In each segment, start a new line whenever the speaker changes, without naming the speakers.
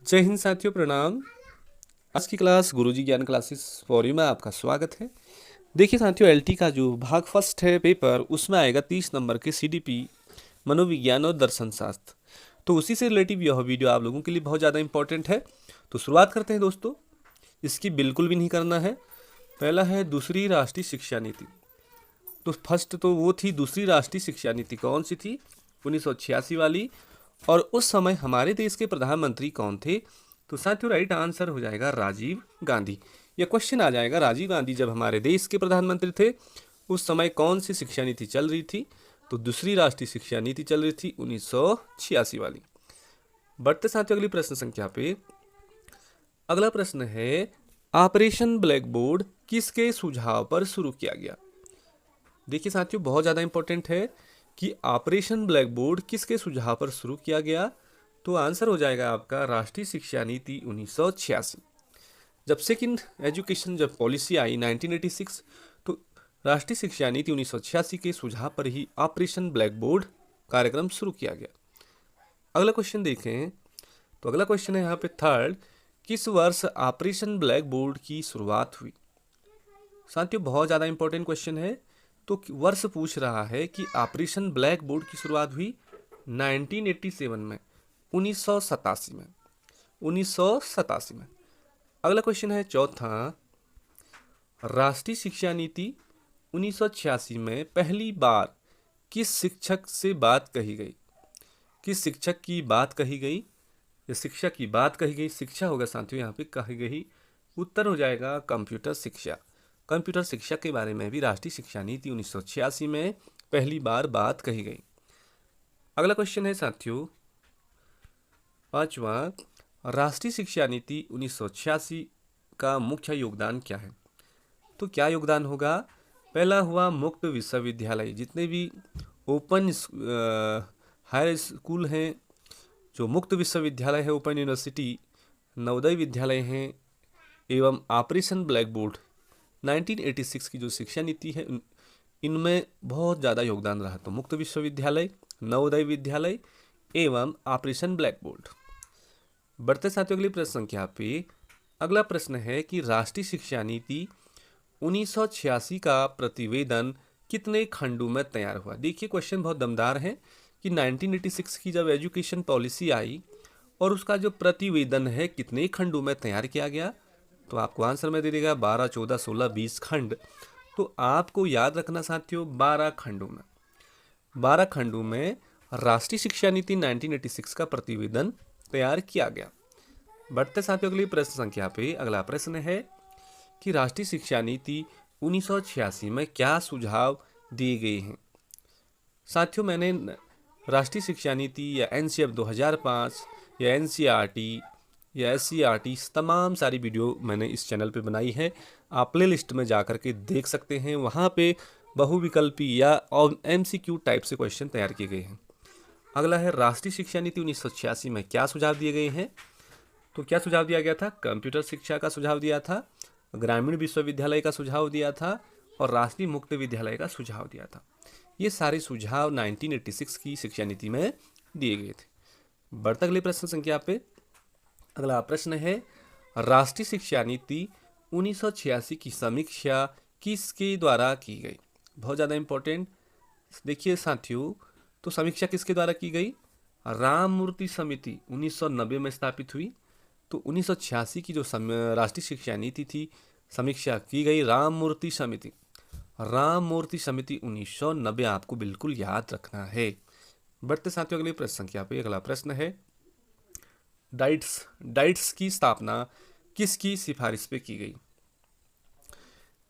जय हिंद साथियों, प्रणाम। आज की क्लास गुरुजी ज्ञान क्लासेस फॉर यू में आपका स्वागत है। देखिए साथियों, एलटी का जो भाग फर्स्ट है पेपर, उसमें आएगा 30 नंबर के सीडीपी मनोविज्ञान और दर्शन शास्त्र। तो उसी से रिलेटिव यह वीडियो आप लोगों के लिए बहुत ज़्यादा इंपॉर्टेंट है। तो शुरुआत करते हैं दोस्तों। इसकी बिल्कुल भी नहीं करना है। पहला है दूसरी राष्ट्रीय शिक्षा नीति। तो फर्स्ट तो वो थी दूसरी राष्ट्रीय शिक्षा नीति। कौन सी थी? 1986 वाली। और उस समय हमारे देश के प्रधानमंत्री कौन थे? तो साथियों, राइट आंसर हो जाएगा राजीव गांधी। यह क्वेश्चन आ जाएगा, राजीव गांधी जब हमारे देश के प्रधानमंत्री थे उस समय कौन सी शिक्षा नीति चल रही थी? तो दूसरी राष्ट्रीय शिक्षा नीति चल रही थी 1986 वाली। बढ़ते साथियों अगली प्रश्न संख्या पे। अगला प्रश्न है, ऑपरेशन ब्लैक बोर्ड किसके सुझाव पर शुरू किया गया? देखिए साथियों, बहुत ज़्यादा इंपॉर्टेंट है कि ऑपरेशन ब्लैक बोर्ड किसके सुझाव पर शुरू किया गया। तो आंसर हो जाएगा आपका राष्ट्रीय शिक्षा नीति 1986। जब सेकंड एजुकेशन जब पॉलिसी आई 1986, तो राष्ट्रीय शिक्षा नीति 1986 के सुझाव पर ही ऑपरेशन ब्लैक बोर्ड कार्यक्रम शुरू किया गया। अगला क्वेश्चन देखें। तो अगला क्वेश्चन है यहाँ पे थर्ड, किस वर्ष ऑपरेशन ब्लैक बोर्ड की शुरुआत हुई? साथियों, बहुत ज़्यादा इंपॉर्टेंट क्वेश्चन है। तो वर्ष पूछ रहा है कि ऑपरेशन ब्लैक बोर्ड की शुरुआत हुई 1987 में, 1987 में, 1987 में। अगला क्वेश्चन है चौथा, राष्ट्रीय शिक्षा नीति 1986 में पहली बार किस शिक्षक से बात कही गई? किस शिक्षक की बात कही गई? या शिक्षा की बात कही गई, शिक्षा होगा साथियों यहाँ पे कही गई। उत्तर हो जाएगा कंप्यूटर शिक्षा। कंप्यूटर शिक्षा के बारे में भी राष्ट्रीय शिक्षा नीति 1986 में पहली बार बात कही गई। अगला क्वेश्चन है साथियों पांचवा, राष्ट्रीय शिक्षा नीति 1986 का मुख्य योगदान क्या है? तो क्या योगदान होगा? पहला हुआ मुक्त विश्वविद्यालय। जितने भी ओपन हायर स्कूल हैं, जो मुक्त विश्वविद्यालय है, ओपन यूनिवर्सिटी, नवोदय विद्यालय हैं, एवं ऑपरेशन ब्लैक बोर्ड 1986 की जो शिक्षा नीति है, इनमें बहुत ज़्यादा योगदान रहा। तो मुक्त विश्वविद्यालय, नवोदय विद्यालय एवं ऑपरेशन ब्लैक बोर्ड। बढ़ते साथियों अगली प्रश्न संख्या पे। अगला प्रश्न है कि राष्ट्रीय शिक्षा नीति 1986 का प्रतिवेदन कितने खंडों में तैयार हुआ? देखिए क्वेश्चन बहुत दमदार है कि 1986 की जब एजुकेशन पॉलिसी आई और उसका जो प्रतिवेदन है कितने खंडों में तैयार किया गया? तो आपको आंसर में दे देगा 12, 14, 16, 20 खंड। तो आपको याद रखना साथियों 12 खंडों में, 12 खंडों में राष्ट्रीय शिक्षा नीति 1986 का प्रतिवेदन तैयार किया गया। बढ़ते साथियों अगली प्रश्न संख्या पे। अगला प्रश्न है कि राष्ट्रीय शिक्षा नीति 1986 में क्या सुझाव दिए गए हैं? साथियों, मैंने राष्ट्रीय शिक्षा नीति या एनसीएफ 2005 या एनसीईआरटी या एससीईआरटी तमाम सारी वीडियो मैंने इस चैनल पे बनाई है। आप प्ले लिस्ट में जा कर के देख सकते हैं। वहाँ पे बहुविकल्पी या एमसीक्यू टाइप से क्वेश्चन तैयार किए गए हैं। अगला है राष्ट्रीय शिक्षा नीति 1986 में क्या सुझाव दिए गए हैं? तो क्या सुझाव दिया गया था? कंप्यूटर शिक्षा का सुझाव दिया था, ग्रामीण विश्वविद्यालय का सुझाव दिया था और राष्ट्रीय मुक्त विद्यालय का सुझाव दिया था। ये सारे सुझाव 1986 की शिक्षा नीति में दिए गए थे। बढ़ते अगले प्रश्न संख्या पे। अगला प्रश्न है, राष्ट्रीय शिक्षा नीति 1986 की समीक्षा किसके द्वारा की गई? बहुत ज़्यादा इंपॉर्टेंट। देखिए साथियों, तो समीक्षा किसके द्वारा की गई? राममूर्ति समिति 1990 में स्थापित हुई। तो 1986 की जो राष्ट्रीय शिक्षा नीति थी, समीक्षा की गई राममूर्ति समिति। राममूर्ति समिति 1990 आपको बिल्कुल याद रखना है। बढ़ते साथियों अगले प्रश्न संख्या पे। अगला प्रश्न है, डाइट्स की स्थापना किसकी सिफारिश पे की गई?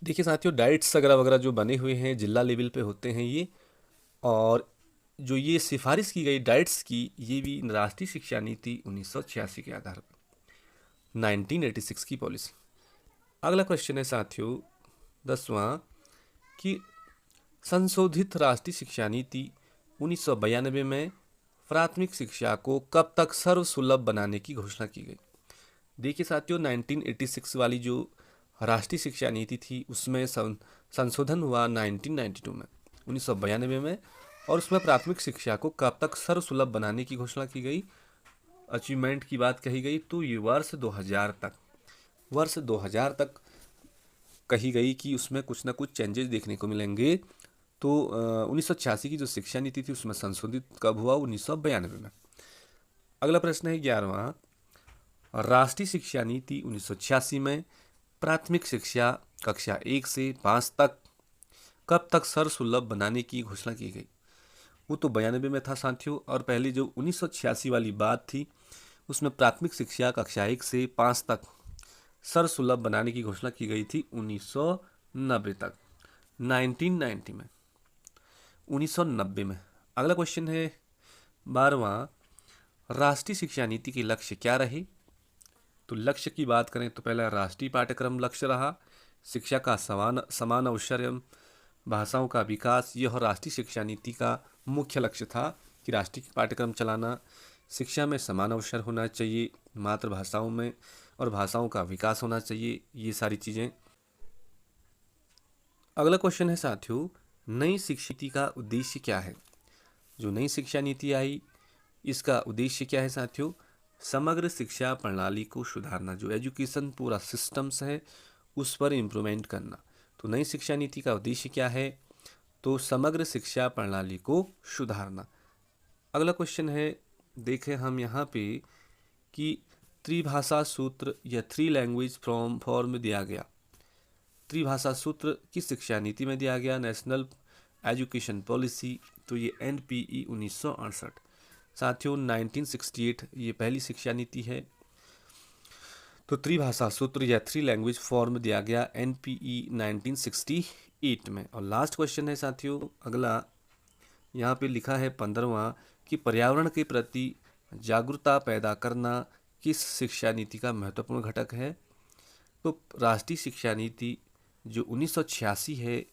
देखिए साथियों, डाइट्स वगैरह जो बने हुए हैं जिला लेवल पे होते हैं ये, और जो ये सिफारिश की गई डाइट्स की, ये भी राष्ट्रीय शिक्षा नीति 1986 के आधार पर 1986 की पॉलिसी। अगला क्वेश्चन है साथियों 10वां कि संशोधित राष्ट्रीय शिक्षा नीति 1992 में प्राथमिक शिक्षा को कब तक सर्वसुलभ बनाने की घोषणा की गई? देखिए साथियों, 1986 वाली जो राष्ट्रीय शिक्षा नीति थी उसमें संशोधन हुआ 1992 में, 1992 में, और उसमें प्राथमिक शिक्षा को कब तक सर्वसुलभ बनाने की घोषणा की गई? अचीवमेंट की बात कही गई तो ये वर्ष 2000 तक कही गई कि उसमें कुछ ना कुछ चेंजेस देखने को मिलेंगे। तो 1986 की जो शिक्षा नीति थी उसमें संशोधित कब हुआ? 1992 में। अगला प्रश्न है 11वां, राष्ट्रीय शिक्षा नीति 1986 में प्राथमिक शिक्षा कक्षा 1 से 5 तक कब तक सर्वसुलभ बनाने की घोषणा की गई? वो तो 92 में था साथियों, और पहले जो 1986 वाली बात थी उसमें प्राथमिक शिक्षा कक्षा 1 से 5 तक सर्वसुलभ बनाने की घोषणा की गई थी 1990 तक, 1990 में, 1990 में। अगला क्वेश्चन है 12वां, राष्ट्रीय शिक्षा नीति के लक्ष्य क्या रहे? तो लक्ष्य की बात करें तो पहला राष्ट्रीय पाठ्यक्रम लक्ष्य रहा, शिक्षा का समान अवसर एवं भाषाओं का विकास। यह राष्ट्रीय शिक्षा नीति का मुख्य लक्ष्य था कि राष्ट्रीय पाठ्यक्रम चलाना, शिक्षा में समान अवसर होना चाहिए, मातृभाषाओं में और भाषाओं का विकास होना चाहिए, ये सारी चीज़ें। अगला क्वेश्चन है साथियों, नई शिक्षा नीति का उद्देश्य क्या है? जो नई शिक्षा नीति आई इसका उद्देश्य क्या है साथियों? समग्र शिक्षा प्रणाली को सुधारना, जो एजुकेशन पूरा सिस्टम्स है उस पर इम्प्रूवमेंट करना। तो नई शिक्षा नीति का उद्देश्य क्या है? तो समग्र शिक्षा प्रणाली को सुधारना। अगला क्वेश्चन है, देखें हम यहाँ पे कि त्रिभाषा सूत्र या 3 लैंग्वेज फॉर्म दिया गया। त्रिभाषा सूत्र किस शिक्षा नीति में दिया गया? नेशनल एजुकेशन पॉलिसी, तो ये NPE 1968 साथियों 1968 ये पहली शिक्षा नीति है। तो त्रिभाषा सूत्र या 3 लैंग्वेज फॉर्म दिया गया NPE 1968 में। और लास्ट क्वेश्चन है साथियों अगला, यहाँ पे लिखा है 15वां कि पर्यावरण के प्रति जागरूकता पैदा करना किस शिक्षा नीति का महत्वपूर्ण घटक है? तो राष्ट्रीय शिक्षा नीति जो 1986 है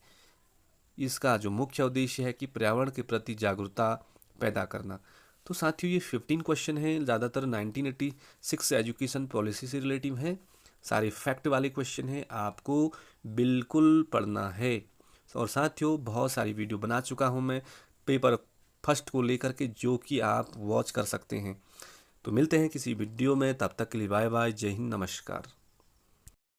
इसका जो मुख्य उद्देश्य है कि पर्यावरण के प्रति जागरूकता पैदा करना। तो साथियों ये 15 क्वेश्चन हैं, ज़्यादातर 1986 एजुकेशन पॉलिसी से रिलेटिव हैं, सारे फैक्ट वाले क्वेश्चन हैं, आपको बिल्कुल पढ़ना है। और साथियों बहुत सारी वीडियो बना चुका हूँ मैं पेपर फर्स्ट को लेकर के, जो कि आप वॉच कर सकते हैं। तो मिलते हैं किसी वीडियो में, तब तक के लिए बाय बाय, जय हिंद, नमस्कार।